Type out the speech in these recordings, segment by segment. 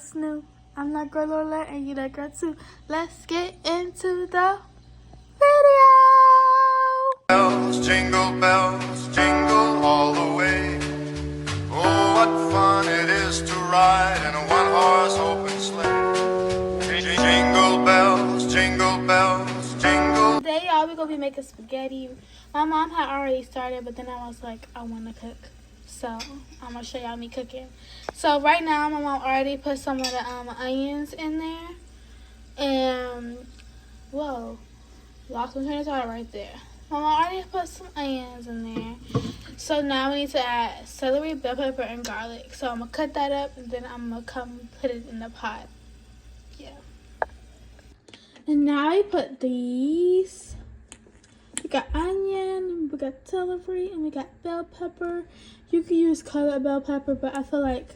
what's new? I'm that girl Lola and you that girl too. Let's get into the video. Bells, jingle all the way. Oh, what fun it is to ride in a one-horse open sleigh. Jingle bells, jingle. Today, y'all, we're gonna be making spaghetti. My mom had already started, but then I was like, I wanna cook. So, I'm gonna show y'all me cooking. So, right now, my mom already put some of the onions in there. And, whoa, lost my train of thought right there. My mom already put some onions in there. So, now we need to add celery, bell pepper, and garlic. So, I'm gonna cut that up, and then I'm gonna come put it in the pot. Yeah. And now we put these. We got onion, we got celery, and we got bell pepper. You can use colored bell pepper, but I feel like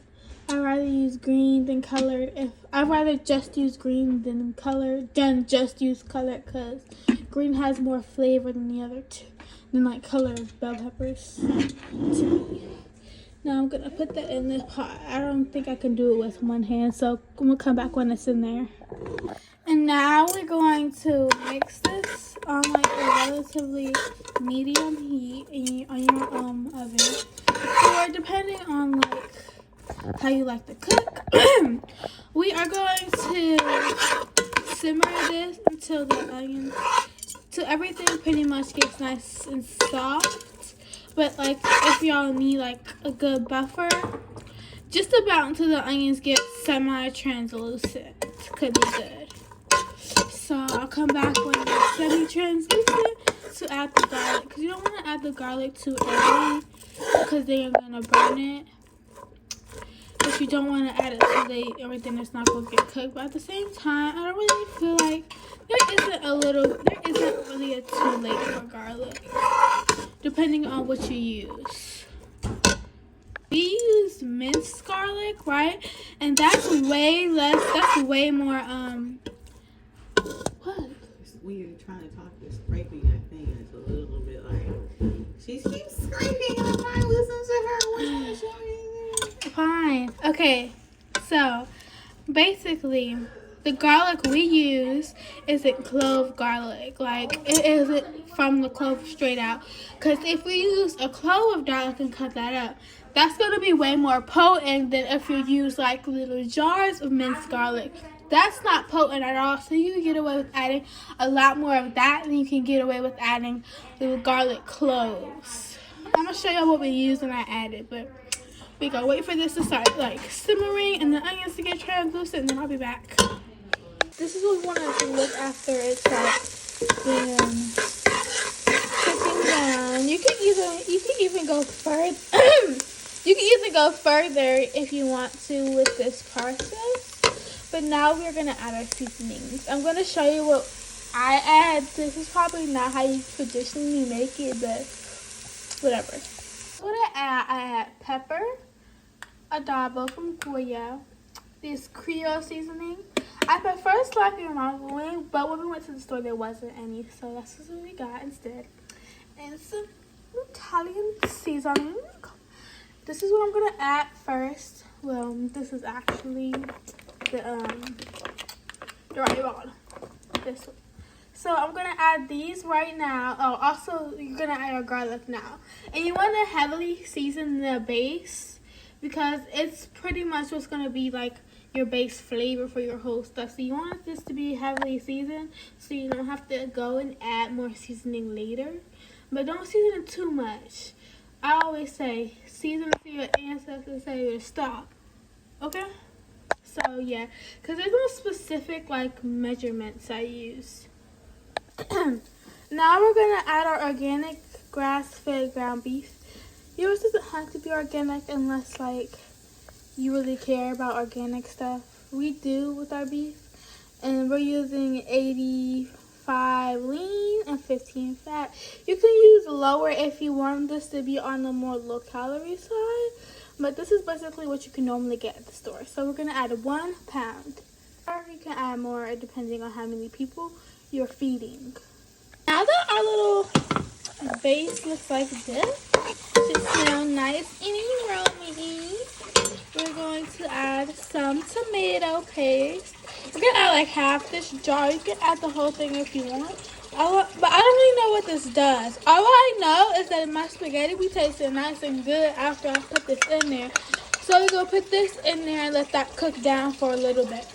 I'd rather use green than colored. I'd rather just use green than colored, than just use colored, because green has more flavor than the other two, than like colored bell peppers to me. Now I'm gonna put that in this pot. I don't think I can do it with one hand, so I'm gonna come back when it's in there. And now we're going to mix this on like a relatively medium heat on your oven. Or depending on like how you like to cook. We are going to simmer this until the onion, till everything pretty much gets nice and soft. But like if y'all need like a good buffer, just about until the onions get semi-translucent could be good. So I'll come back when it's semi-translucent to add the garlic. Because you don't want to add the garlic too early because then you're going to burn it. But you don't want to add it too late or then it's not going to get cooked. But at the same time, I don't really feel like there isn't really a too late for garlic. Depending on what you use. We use minced garlic, right? And that's way more, what? It's weird trying to talk and scraping that thing. It's a little bit like, she keeps scraping and I'm trying to listen to her. What's she showing? Fine. Okay, so basically, the garlic we use isn't clove garlic. Like, it isn't from the clove straight out. Because if we use a clove of garlic and cut that up, that's going to be way more potent than if you use like little jars of minced garlic. That's not potent at all. So you can get away with adding a lot more of that than you can get away with adding little garlic cloves. I'm going to show y'all what we use when I add it. But we gotta wait for this to start like simmering and the onions to get translucent, and then I'll be back. This is what we want it to look after it's like cooking down. You can even go further. You can even go further if you want to with this process. But now we're gonna add our seasonings. I'm gonna show you what I add. This is probably not how you traditionally make it, but whatever. What I add pepper, adobo from Goya, this Creole seasoning. I prefer slapping around, but when we went to the store, there wasn't any, so that's what we got instead. And some Italian seasoning. This is what I'm gonna add first. Well, this is actually the right one. This one. So I'm gonna add these right now. Oh, also you're gonna add your garlic now, and you want to heavily season the base because it's pretty much what's gonna be like your base flavor for your whole stuff. So you want this to be heavily seasoned so you don't have to go and add more seasoning later. But don't season it too much. I always say season it to your ancestors say to stop. Okay? So yeah, because there's no specific like measurements I use. Now we're gonna add our organic grass-fed ground beef. Yours doesn't have to be organic unless like you really care about organic stuff. We do with our beef, and we're using 85 lean and 15 fat. You can use lower if you want this to be on the more low calorie side, but this is basically what you can normally get at the store. So we're gonna add 1 pound, or you can add more depending on how many people you're feeding. Now that our little base looks like this, should smell nice and aroma. we're going to add some tomato paste. We're going to add like half this jar. You can add the whole thing if you want. But I don't really know what this does. All I know is that my spaghetti be tasting nice and good after I put this in there. So we're going to put this in there and let that cook down for a little bit.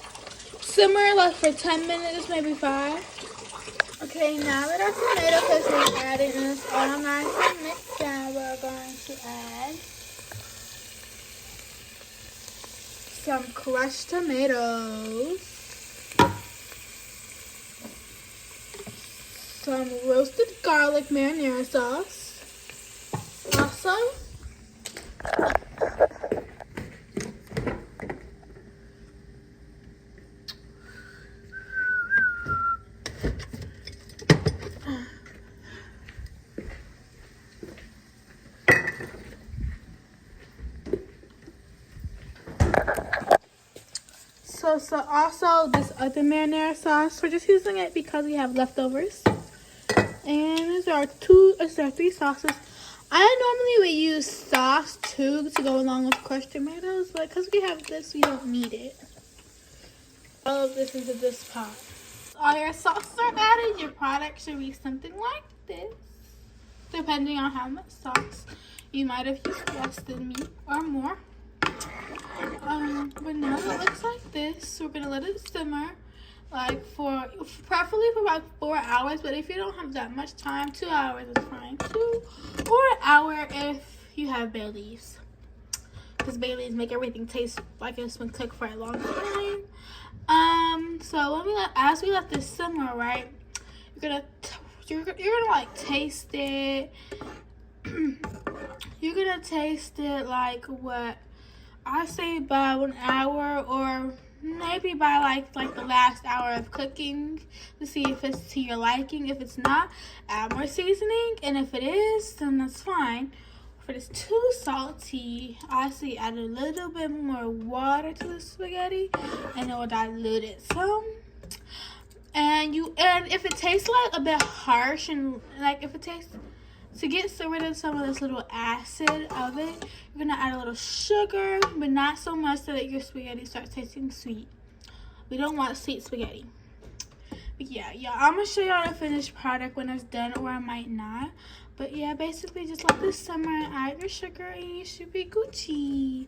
Simmer like for 10 minutes, maybe 5. Okay, now that our tomato paste is added and it's all nice and mixed down, we're going to add some crushed tomatoes, some roasted garlic marinara sauce, also So also this other marinara sauce. We're just using it because we have leftovers. And these are 3 sauces. I normally would use sauce too to go along with crushed tomatoes, but because we have this, we don't need it. All of this into this pot. All your sauces are added. Your product should be something like this, depending on how much sauce you might have used less than me or more. But now it looks like this. We're gonna let it simmer like preferably for about 4 hours, but if you don't have that much time, 2 hours is fine too, or an hour if you have bay leaves, because bay leaves make everything taste like it's been cooked for a long time. So as we let this simmer, right, you're gonna like taste it. You're gonna taste it like what I say about an hour, or maybe by like the last hour of cooking, to see if it's to your liking. If it's not, add more seasoning, and if it is, then that's fine. If it is too salty, I say add a little bit more water to the spaghetti, and it will dilute it some. And if it tastes like a bit harsh, and like if it tastes, to get rid of some of this little acid of it, you're gonna add a little sugar, but not so much so that your spaghetti starts tasting sweet. We don't want sweet spaghetti. But yeah, I'm gonna show y'all the finished product when it's done, or I might not. But yeah, basically just let this simmer and add your sugar, and you should be Gucci.